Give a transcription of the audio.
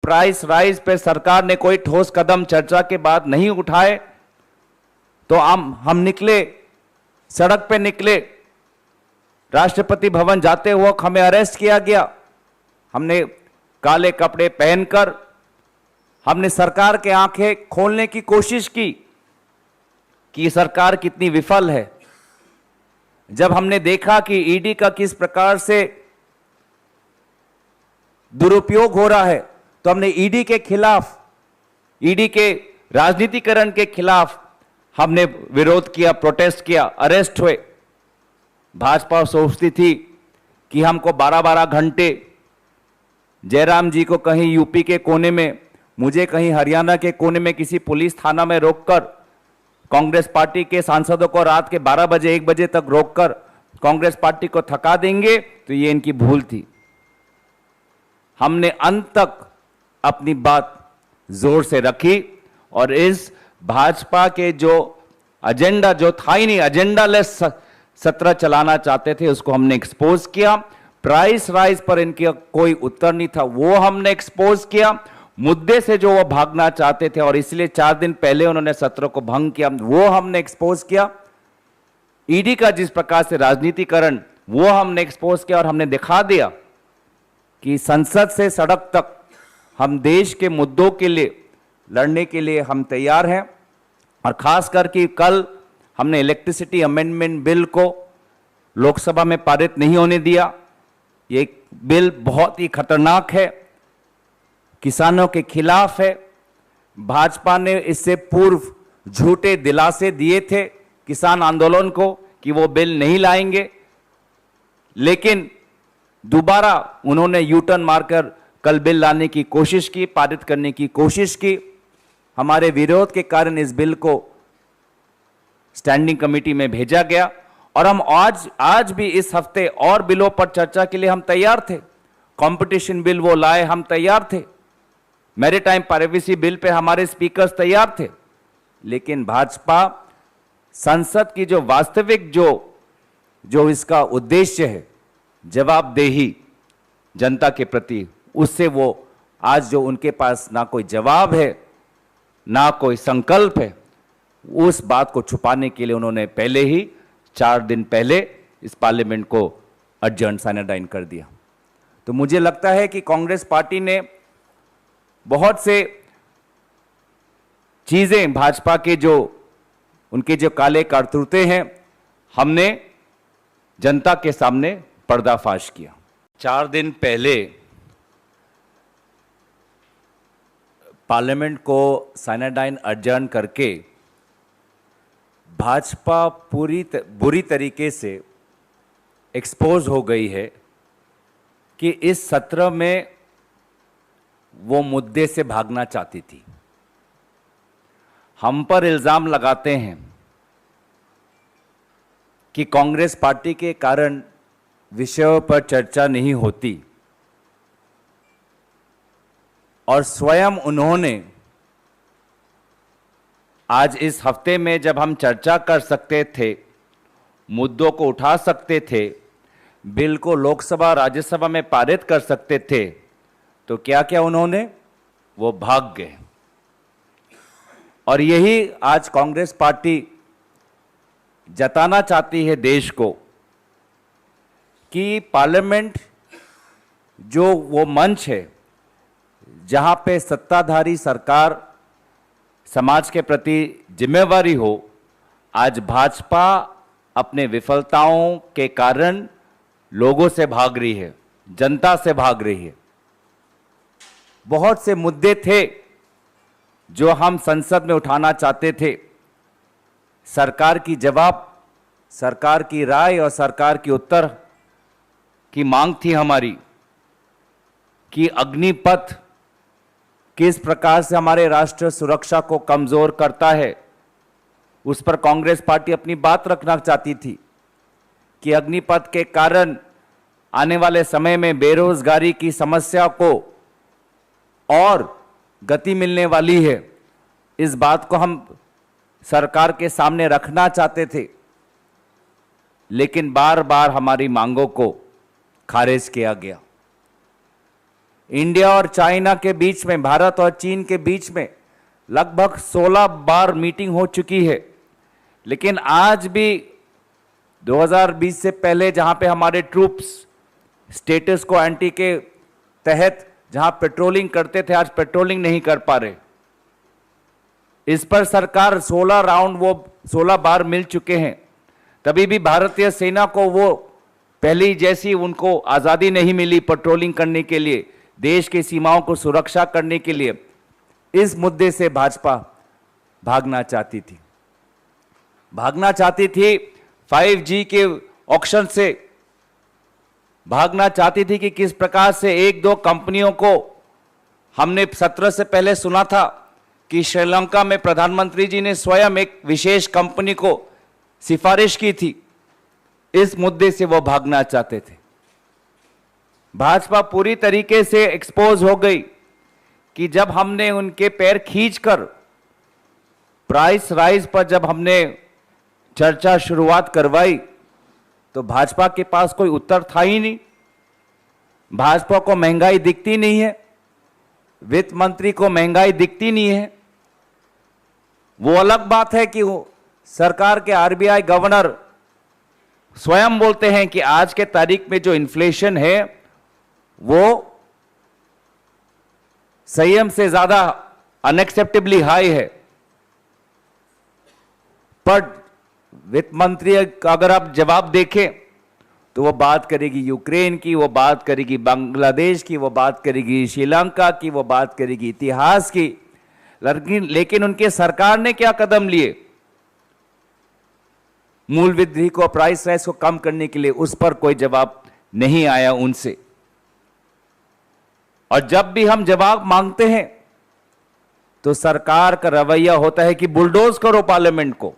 Price rise पे सरकार ने कोई ठोस कदम चर्चा के बाद नहीं उठाए तो हम निकले, सड़क पे निकले। राष्ट्रपति भवन जाते वक्त हमें अरेस्ट किया गया। हमने काले कपड़े पहनकर हमने सरकार के आंखें खोलने की कोशिश की कि सरकार कितनी विफल है। जब हमने देखा कि ईडी का किस प्रकार से दुरुपयोग हो रहा है, तो हमने ईडी के खिलाफ, ईडी के राजनीतिकरण के खिलाफ हमने विरोध किया, प्रोटेस्ट किया, अरेस्ट हुए। भाजपा सोचती थी कि हमको 12-12 घंटे, जयराम जी को कहीं यूपी के कोने में, मुझे कहीं हरियाणा के कोने में किसी पुलिस थाना में रोककर, कांग्रेस पार्टी के सांसदों को रात के 12 बजे 1 बजे तक रोककर कांग्रेस पार्टी को थका देंगे, तो ये इनकी भूल थी। हमने अंत तक अपनी बात जोर से रखी और इस भाजपा के जो एजेंडा, जो था ही नहीं, एजेंडालेस सत्र चलाना चाहते थे, उसको हमने एक्सपोज किया। प्राइस राइज पर इनका कोई उत्तर नहीं था, वो हमने एक्सपोज किया। मुद्दे से जो वो भागना चाहते थे और इसलिए 4 दिन पहले उन्होंने सत्र को भंग किया, वो हमने एक्सपोज किया। ईडी का जिस प्रकार से राजनीतिकरण, वो हमने एक्सपोज किया और हमने दिखा दिया कि संसद से सड़क तक हम देश के मुद्दों के लिए लड़ने के लिए हम तैयार हैं। और खास करके कल हमने इलेक्ट्रिसिटी अमेंडमेंट बिल को लोकसभा में पारित नहीं होने दिया। ये बिल बहुत ही खतरनाक है, किसानों के खिलाफ है। भाजपा ने इससे पूर्व झूठे दिलासे दिए थे किसान आंदोलन को कि वो बिल नहीं लाएंगे, लेकिन दोबारा उन्होंने यू टर्न मारकर कल बिल लाने की कोशिश की, पारित करने की कोशिश की। हमारे विरोध के कारण इस बिल को स्टैंडिंग कमेटी में भेजा गया और हम आज भी इस हफ्ते और बिलों पर चर्चा के लिए हम तैयार थे। कंपटीशन बिल वो लाए, हम तैयार थे। मैरीटाइम प्राइवेसी बिल पे हमारे स्पीकर्स तैयार थे। लेकिन भाजपा संसद की जो वास्तविक जो इसका उद्देश्य है, जवाबदेही जनता के प्रति, उससे वो आज जो उनके पास ना कोई जवाब है ना कोई संकल्प है, उस बात को छुपाने के लिए उन्होंने पहले ही 4 दिन पहले इस पार्लियामेंट को एडजर्न साइनाडाइन कर दिया। तो मुझे लगता है कि कांग्रेस पार्टी ने बहुत से चीजें, भाजपा के जो उनके जो काले कारतूते हैं, हमने जनता के सामने पर्दाफाश किया। 4 दिन पहले पार्लियामेंट को साइनाडाइन एडजर्न करके भाजपा बुरी तरीके से एक्सपोज हो गई है कि इस सत्र में वो मुद्दे से भागना चाहती थी। हम पर इल्जाम लगाते हैं कि कांग्रेस पार्टी के कारण विषयों पर चर्चा नहीं होती और स्वयं उन्होंने आज इस हफ्ते में जब हम चर्चा कर सकते थे, मुद्दों को उठा सकते थे, बिल को लोकसभा राज्यसभा में पारित कर सकते थे, तो क्या क्या उन्होंने, वो भाग गए। और यही आज कांग्रेस पार्टी जताना चाहती है देश को कि पार्लियामेंट जो वो मंच है जहां पे सत्ताधारी सरकार समाज के प्रति जिम्मेवारी हो, आज भाजपा अपने विफलताओं के कारण लोगों से भाग रही है, जनता से भाग रही है। बहुत से मुद्दे थे जो हम संसद में उठाना चाहते थे। सरकार की जवाब, सरकार की राय और सरकार की उत्तर की मांग थी हमारी कि अग्निपथ किस प्रकार से हमारे राष्ट्रीय सुरक्षा को कमजोर करता है, उस पर कांग्रेस पार्टी अपनी बात रखना चाहती थी कि अग्निपथ के कारण आने वाले समय में बेरोजगारी की समस्या को और गति मिलने वाली है। इस बात को हम सरकार के सामने रखना चाहते थे, लेकिन बार बार हमारी मांगों को खारिज किया गया। इंडिया और चाइना के बीच में, भारत और चीन के बीच में लगभग 16 बार मीटिंग हो चुकी है। लेकिन आज भी 2020 से पहले जहां पे हमारे ट्रूप्स स्टेटस को एंटी के तहत जहां पेट्रोलिंग करते थे, आज पेट्रोलिंग नहीं कर पा रहे। इस पर सरकार 16 राउंड, वो 16 बार मिल चुके हैं, तभी भी भारतीय सेना को वो पहली जैसी उनको आज़ादी नहीं मिली पेट्रोलिंग करने के लिए, देश की सीमाओं को सुरक्षा करने के लिए। इस मुद्दे से भाजपा भागना चाहती थी, 5G के ऑक्शन से भागना चाहती थी कि किस प्रकार से एक दो कंपनियों को हमने सत्र से पहले सुना था कि श्रीलंका में प्रधानमंत्री जी ने स्वयं एक विशेष कंपनी को सिफारिश की थी। इस मुद्दे से वो भागना चाहते थे। भाजपा पूरी तरीके से एक्सपोज हो गई कि जब हमने उनके पैर खींचकर प्राइस राइज पर जब हमने चर्चा शुरुआत करवाई तो भाजपा के पास कोई उत्तर था ही नहीं। भाजपा को महंगाई दिखती नहीं है, वित्त मंत्री को महंगाई दिखती नहीं है। वो अलग बात है कि वो सरकार के आरबीआई गवर्नर स्वयं बोलते हैं कि आज के तारीख में जो इन्फ्लेशन है वो संयम से ज्यादा अनएक्सेप्टेबली हाई है। पर वित्त मंत्री का अगर आप जवाब देखें तो वो बात करेगी यूक्रेन की, वो बात करेगी बांग्लादेश की, वो बात करेगी श्रीलंका की, वो बात करेगी इतिहास की। लेकिन उनके सरकार ने क्या कदम लिए मूल वृद्धि को, प्राइस राइज को कम करने के लिए, उस पर कोई जवाब नहीं आया उनसे। और जब भी हम जवाब मांगते हैं तो सरकार का रवैया होता है कि बुलडोज करो पार्लियामेंट को।